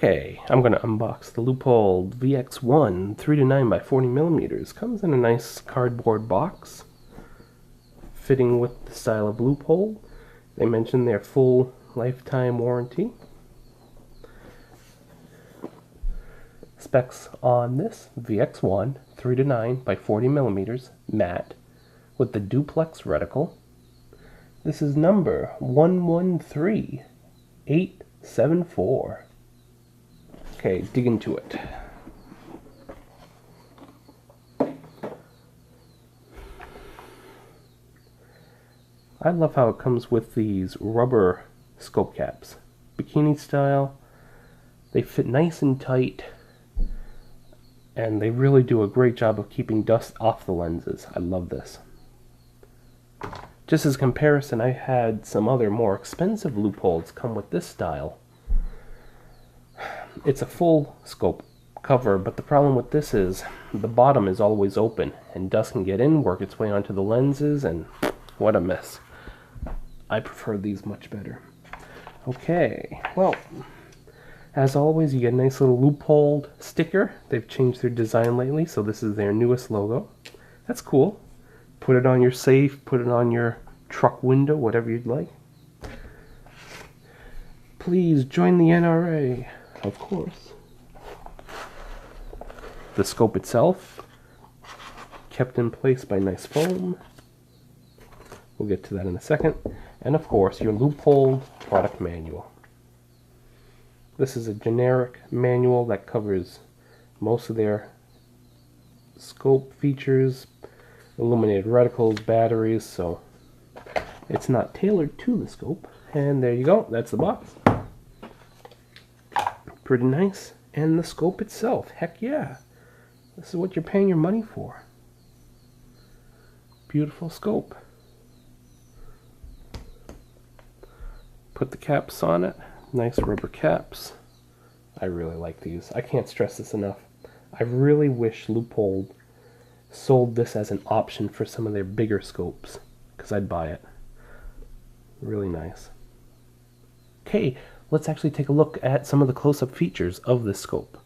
Okay, I'm going to unbox the Leupold VX-1 3-9 by 40 millimeters. Comes in a nice cardboard box, fitting with the style of Leupold. They mention their full lifetime warranty. Specs on this VX-1 3-9 by 40 millimeters matte with the duplex reticle. This is number 113874. Okay, dig into it. I love how it comes with these rubber scope caps. Bikini style. They fit nice and tight, and they really do a great job of keeping dust off the lenses. I love this. Just as comparison, I had some other more expensive Leupolds come with this style. It's a full scope cover, but the problem with this is the bottom is always open and dust can get in, work its way onto the lenses, and what a mess. I prefer these much better. Okay, well, as always, you get a nice little Leupold sticker. They've changed their design lately, so this is their newest logo. That's cool. Put it on your safe, put it on your truck window, whatever you'd like. Please join the NRA, of course. The scope itself, kept in place by nice foam. We'll get to that in a second. And of course, your Leupold product manual. This is a generic manual that covers most of their scope features, illuminated reticles, batteries, so it's not tailored to the scope. And there you go, that's the box. Pretty nice. And the scope itself, heck yeah. This is what you're paying your money for. Beautiful scope. Put the caps on it. Nice rubber caps. I really like these. I can't stress this enough. I really wish Leupold sold this as an option for some of their bigger scopes, because I'd buy it. Really nice. Okay, let's actually take a look at some of the close-up features of this scope.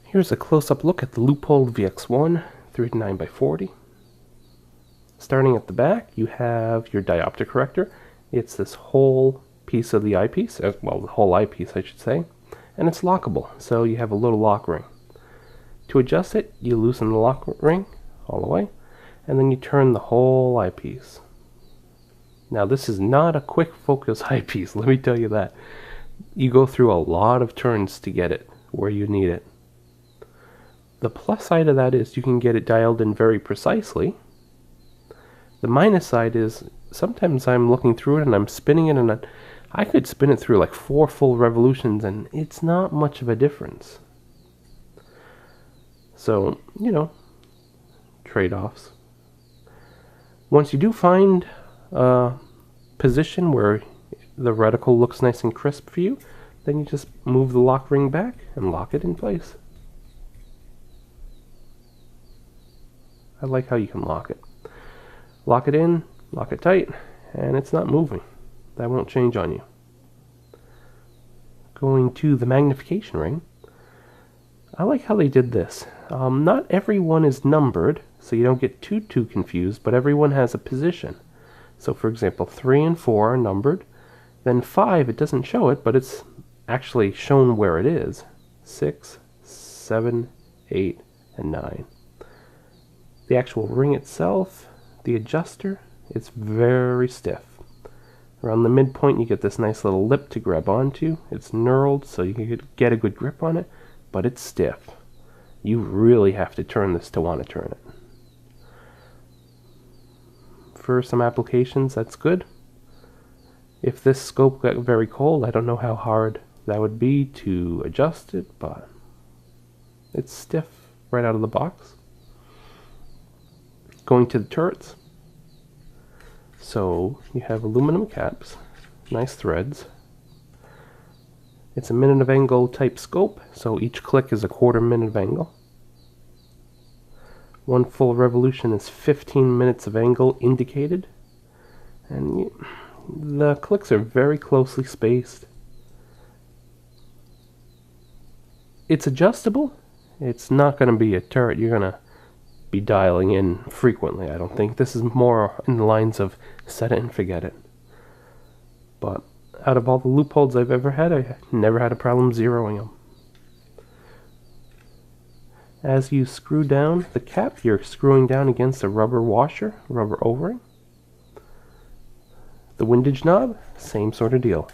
Here's a close-up look at the Leupold VX-1 3-9 by 40. Starting at the back, you have your diopter corrector. It's this whole piece of the eyepiece, well, the whole eyepiece, I should say, and it's lockable, so you have a little lock ring. To adjust it, you loosen the lock ring all the way, and then you turn the whole eyepiece. Now, this is not a quick focus eyepiece, let me tell you that. You go through a lot of turns to get it where you need it. The plus side of that is you can get it dialed in very precisely. The minus side is sometimes I'm looking through it and I'm spinning it, and I could spin it through like 4 full revolutions and it's not much of a difference. So, you know, trade-offs. Once you do find a position where the reticle looks nice and crisp for you, then you just move the lock ring back and lock it in place. I like how you can lock it. Lock it in, lock it tight, and it's not moving. That won't change on you. Going to the magnification ring. I like how they did this. Not every one is numbered, so you don't get too confused, but everyone has a position. So for example, 3 and 4 are numbered. Then 5, it doesn't show it, but it's actually shown where it is. 6, 7, 8, and 9. The actual ring itself, the adjuster, it's very stiff. Around the midpoint you get this nice little lip to grab onto. It's knurled so you can get a good grip on it, but it's stiff. You really have to turn this to want to turn it. For some applications, that's good. If this scope got very cold, I don't know how hard that would be to adjust it, but it's stiff right out of the box. Going to the turrets. So you have aluminum caps, nice threads. It's a minute of angle type scope, so each click is a 1/4 minute of angle. One full revolution is 15 minutes of angle indicated. And The clicks are very closely spaced. It's adjustable. It's not going to be a turret you're going to be dialing in frequently, I don't think. This is more in the lines of set it and forget it. But out of all the Leupolds I've ever had, I never had a problem zeroing them. As you screw down the cap, you're screwing down against a rubber washer, rubber O-ring. The windage knob, same sort of deal.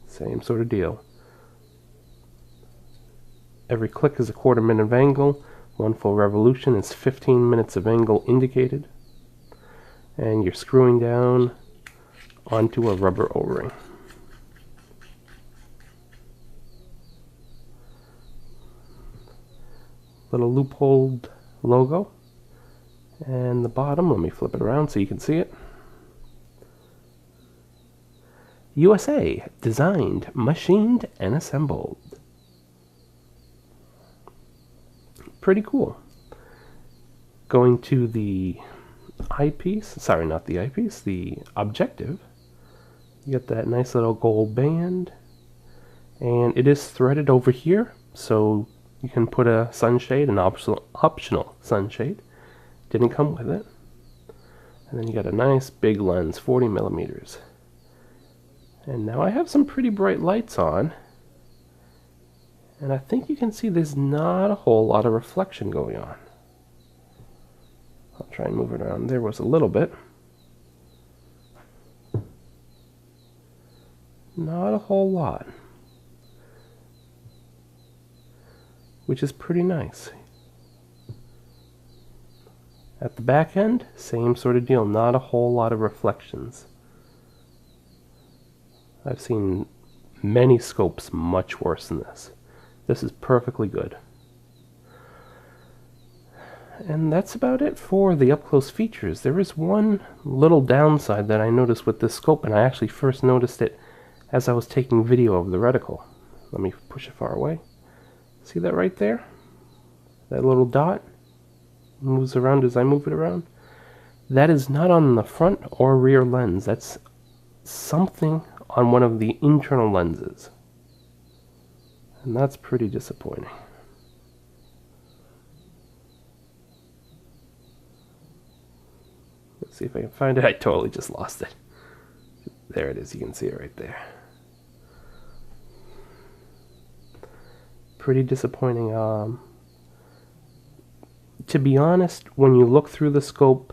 Same sort of deal. Every click is a 1/4 minute of angle. One full revolution is 15 minutes of angle indicated. And you're screwing down onto a rubber O-ring. Little Leupold logo. And the bottom, let me flip it around so you can see it. USA, designed, machined, and assembled. Pretty cool. Going to the eyepiece, sorry, not the eyepiece, the objective. You get that nice little gold band, and it is threaded over here, so you can put a sunshade, an optional sunshade. Didn't come with it. And then you got a nice big lens, 40 millimeters. And now I have some pretty bright lights on. And I think you can see there's not a whole lot of reflection going on. I'll try and move it around. There was a little bit. Not a whole lot. Which is pretty nice. At the back end, same sort of deal. Not a whole lot of reflections. I've seen many scopes much worse than this. This is perfectly good. And that's about it for the up-close features. There is one little downside that I noticed with this scope, and I actually first noticed it as I was taking video of the reticle. Let me push it far away. See that right there? That little dot moves around as I move it around. That is not on the front or rear lens. That's something on one of the internal lenses. And that's pretty disappointing. Let's see if I can find it. I totally just lost it. There it is. You can see it right there. Pretty disappointing. To be honest, when you look through the scope,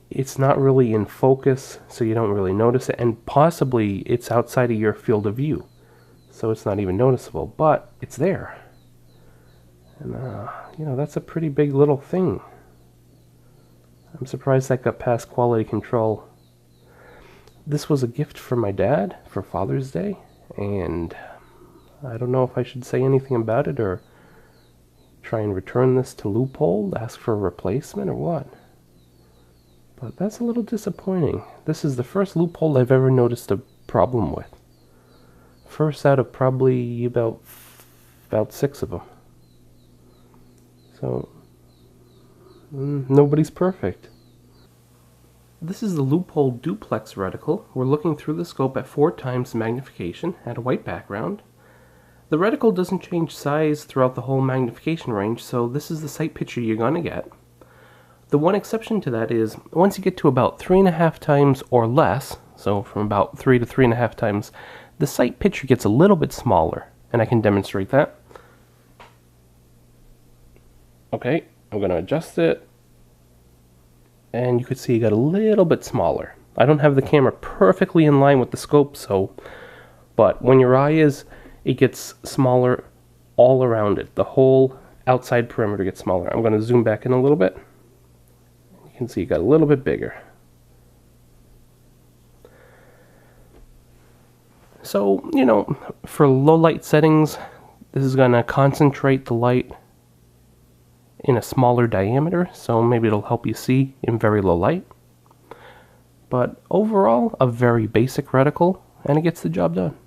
it's not really in focus, so you don't really notice it, and possibly it's outside of your field of view, so it's not even noticeable, but it's there. And you know, that's a pretty big little thing. I'm surprised that got past quality control. This was a gift from my dad for Father's Day, and I don't know if I should say anything about it or try and return this to Leupold, ask for a replacement or what. But that's a little disappointing. This is the first Leupold I've ever noticed a problem with. First out of probably about 6 of them. So, nobody's perfect. This is the Leupold duplex reticle. We're looking through the scope at 4 times magnification at a white background. The reticle doesn't change size throughout the whole magnification range, so this is the sight picture you're going to get. The one exception to that is once you get to about 3.5 times or less, so from about 3 to 3.5 times, the sight picture gets a little bit smaller, and I can demonstrate that. Okay, I'm going to adjust it, and you can see it got a little bit smaller. I don't have the camera perfectly in line with the scope, but when your eye is, it gets smaller all around it. The whole outside perimeter gets smaller. I'm going to zoom back in a little bit. You can see it got a little bit bigger. So, you know, for low light settings, this is going to concentrate the light in a smaller diameter, so maybe it'll help you see in very low light. But overall, a very basic reticle, and it gets the job done.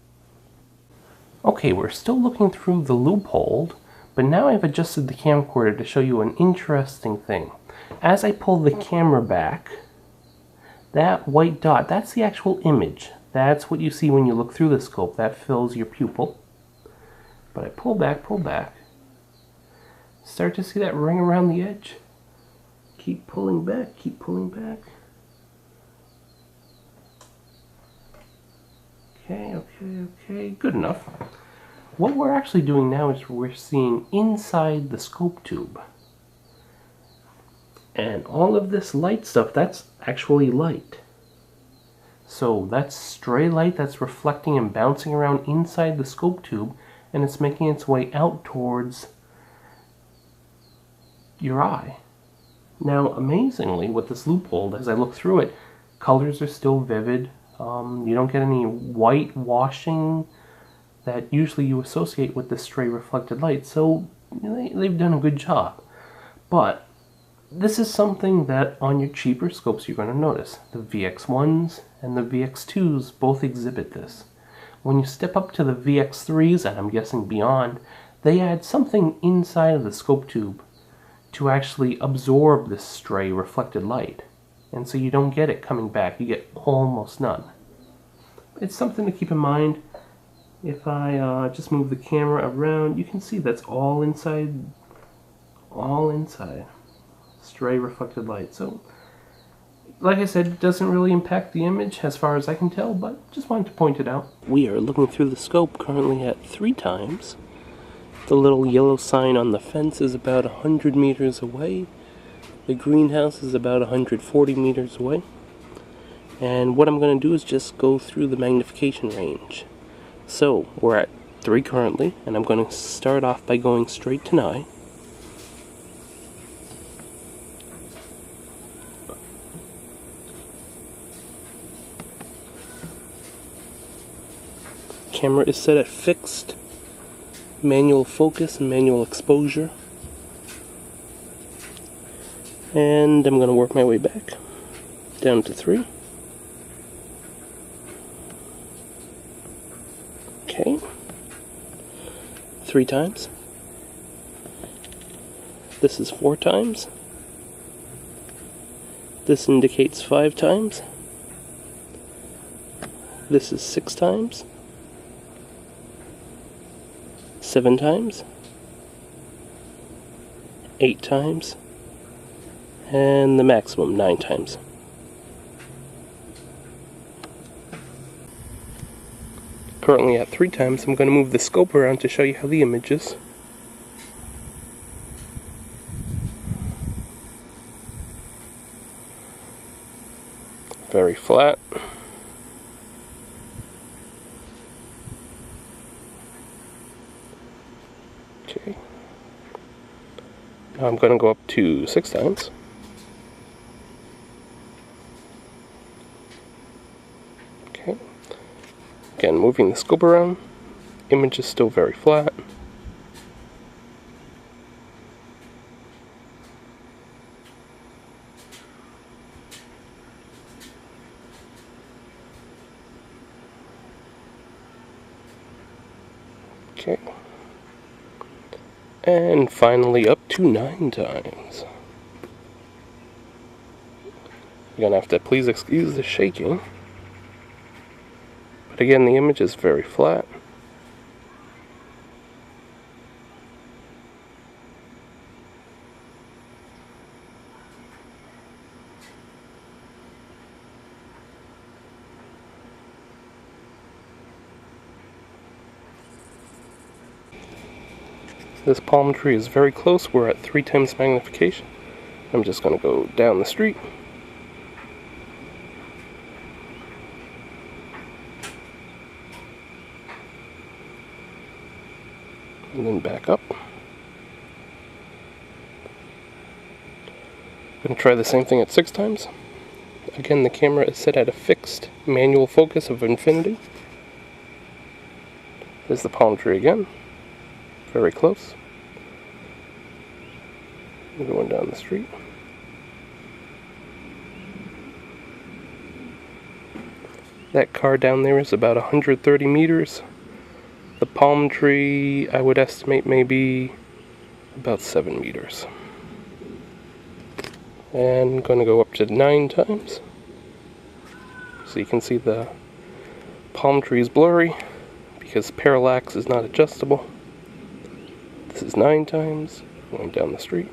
Okay, we're still looking through the Leupold, but now I've adjusted the camcorder to show you an interesting thing. As I pull the camera back, That white dot, that's the actual image. That's what you see when you look through the scope. That fills your pupil. But I pull back, start to see that ring around the edge. Keep pulling back, keep pulling back. Okay, good enough. What we're actually doing now is we're seeing inside the scope tube. And all of this light stuff, that's actually light. So that's stray light that's reflecting and bouncing around inside the scope tube, and it's making its way out towards your eye. Now, amazingly, with this Leupold, as I look through it, colors are still vivid. You don't get any white washing that usually you associate with this stray reflected light, so they've done a good job. But this is something that on your cheaper scopes you're going to notice. The VX1s and the VX2s both exhibit this. When you step up to the VX3s, and I'm guessing beyond, they add something inside of the scope tube to actually absorb this stray reflected light. And so you don't get it coming back, you get almost none. It's something to keep in mind. If I just move the camera around, you can see that's all inside. Stray reflected light. So, like I said, it doesn't really impact the image as far as I can tell, but just wanted to point it out. We are looking through the scope currently at 3 times. The little yellow sign on the fence is about 100 meters away. The greenhouse is about 140 meters away. And what I'm going to do is just go through the magnification range. So, we're at 3 currently, and I'm going to start off by going straight to 9. Camera is set at fixed manual focus and manual exposure. And I'm going to work my way back down to 3. Okay. 3 times. This is 4 times. This indicates 5 times. This is 6 times. 7 times. 8 times. And the maximum 9 times. Currently at 3 times, I'm going to move the scope around to show you how the image is. Very flat. Okay. Now I'm going to go up to 6 times. Okay. Again, moving the scope around. Image is still very flat. Okay. And finally up to 9 times. You're gonna have to please excuse the shaking. But again, the image is very flat. This palm tree is very close. We're at 3 times magnification. I'm just going to go down the street. And then back up. I'm going to try the same thing at 6 times. Again, the camera is set at a fixed manual focus of infinity. There's the palm tree again. Very close. I'm going down the street. That car down there is about 130 meters. The palm tree, I would estimate, maybe about 7 meters. And I'm going to go up to 9 times. So you can see the palm tree is blurry because parallax is not adjustable. This is 9 times, going down the street.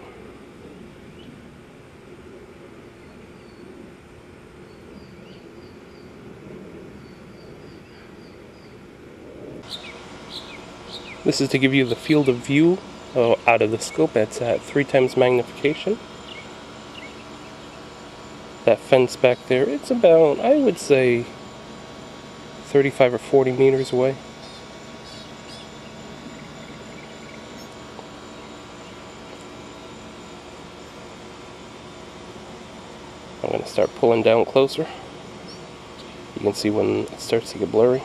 This is to give you the field of view out of the scope. It's at 3 times magnification. That fence back there, it's about, I would say, 35 or 40 meters away. I'm going to start pulling down closer. You can see when it starts to get blurry.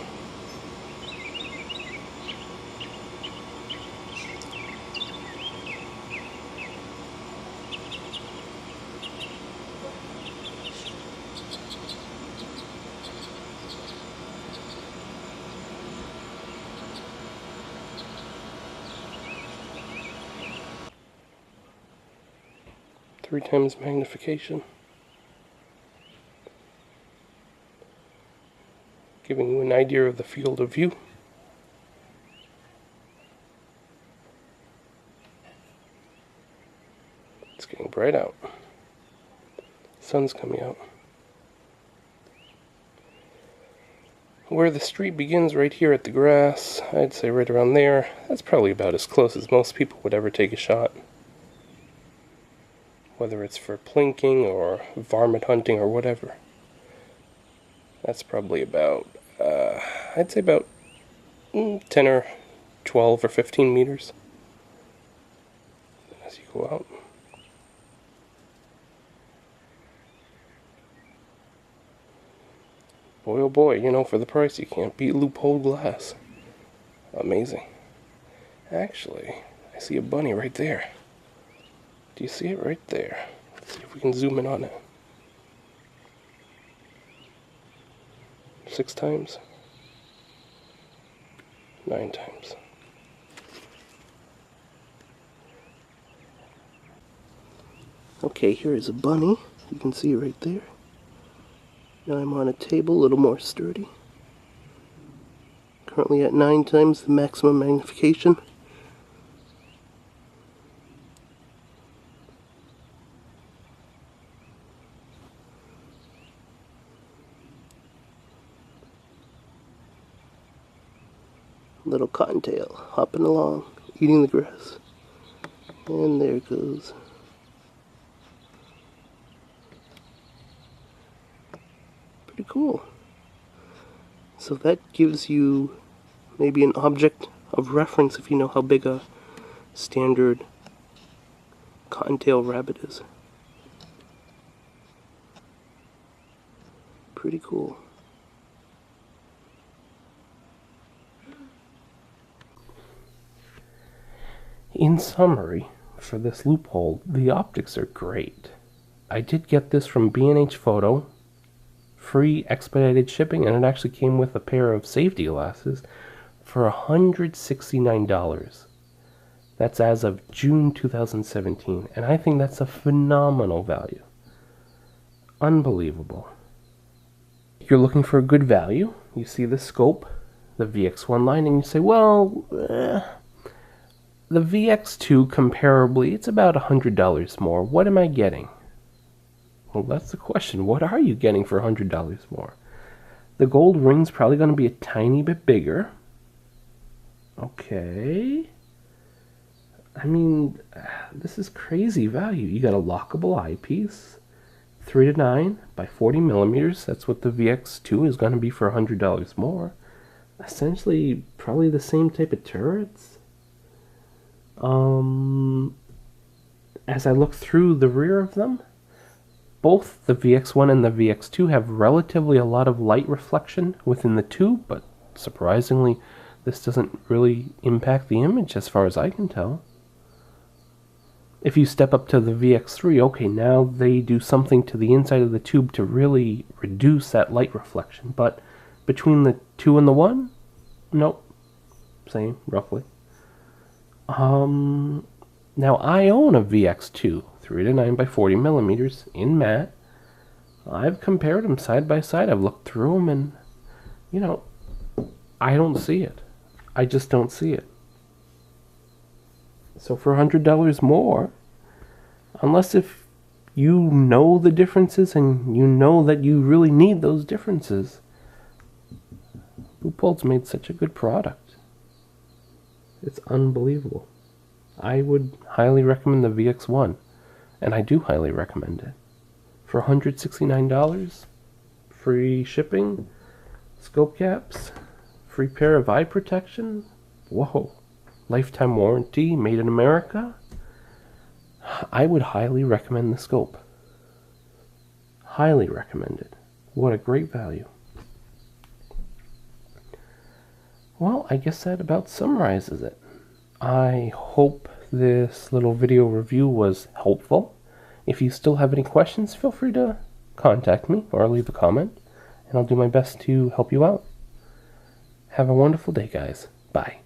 Three times magnification. Giving you an idea of the field of view. It's getting bright out. Sun's coming out. Where the street begins, right here at the grass, I'd say right around there. That's probably about as close as most people would ever take a shot. Whether it's for plinking or varmint hunting or whatever. That's probably about, I'd say about 10 or 12 or 15 meters as you go out. Boy oh boy, you know, for the price you can't beat Leupold glass. Amazing. Actually, I see a bunny right there. Do you see it right there? Let's see if we can zoom in on it. 6 times. 9 times. Okay, here is a bunny. You can see it right there. Now I'm on a table, a little more sturdy. Currently at 9 times the maximum magnification. Little cottontail hopping along, eating the grass. And there it goes. Pretty cool. So that gives you maybe an object of reference if you know how big a standard cottontail rabbit is. Pretty cool. In summary, for this Leupold, the optics are great. I did get this from BHphoto, free expedited shipping, and it actually came with a pair of safety glasses for $169. That's as of June 2017, and I think that's a phenomenal value. Unbelievable. If you're looking for a good value, you see the scope, the VX1 line, and you say, well, the VX2 comparably, it's about $100 more. What am I getting? Well, that's the question. What are you getting for $100 more? The gold ring's probably going to be a tiny bit bigger. Okay. I mean, this is crazy value. You got a lockable eyepiece, 3 to 9 by 40 millimeters. That's what the VX2 is going to be for $100 more. Essentially, probably the same type of turrets. As I look through the rear of them, both the VX1 and the VX2 have relatively a lot of light reflection within the tube, but surprisingly, this doesn't really impact the image as far as I can tell. If you step up to the VX3, okay, now they do something to the inside of the tube to really reduce that light reflection, but between the 2 and the 1, nope, same, roughly. Now I own a VX2, 3 to 9 by 40 millimeters in matte. I've compared them side by side. I've looked through them, and you know, I don't see it. I just don't see it. So for $100 more, unless if you know the differences and you know that you really need those differences, Leupold's made such a good product. It's unbelievable. I would highly recommend the VX-1, and I do highly recommend it. For $169, free shipping, scope caps, free pair of eye protection, whoa, lifetime warranty, made in America. I would highly recommend the scope. Highly recommend it. What a great value. Well, I guess that about summarizes it. I hope this little video review was helpful. If you still have any questions, feel free to contact me or leave a comment, and I'll do my best to help you out. Have a wonderful day, guys. Bye.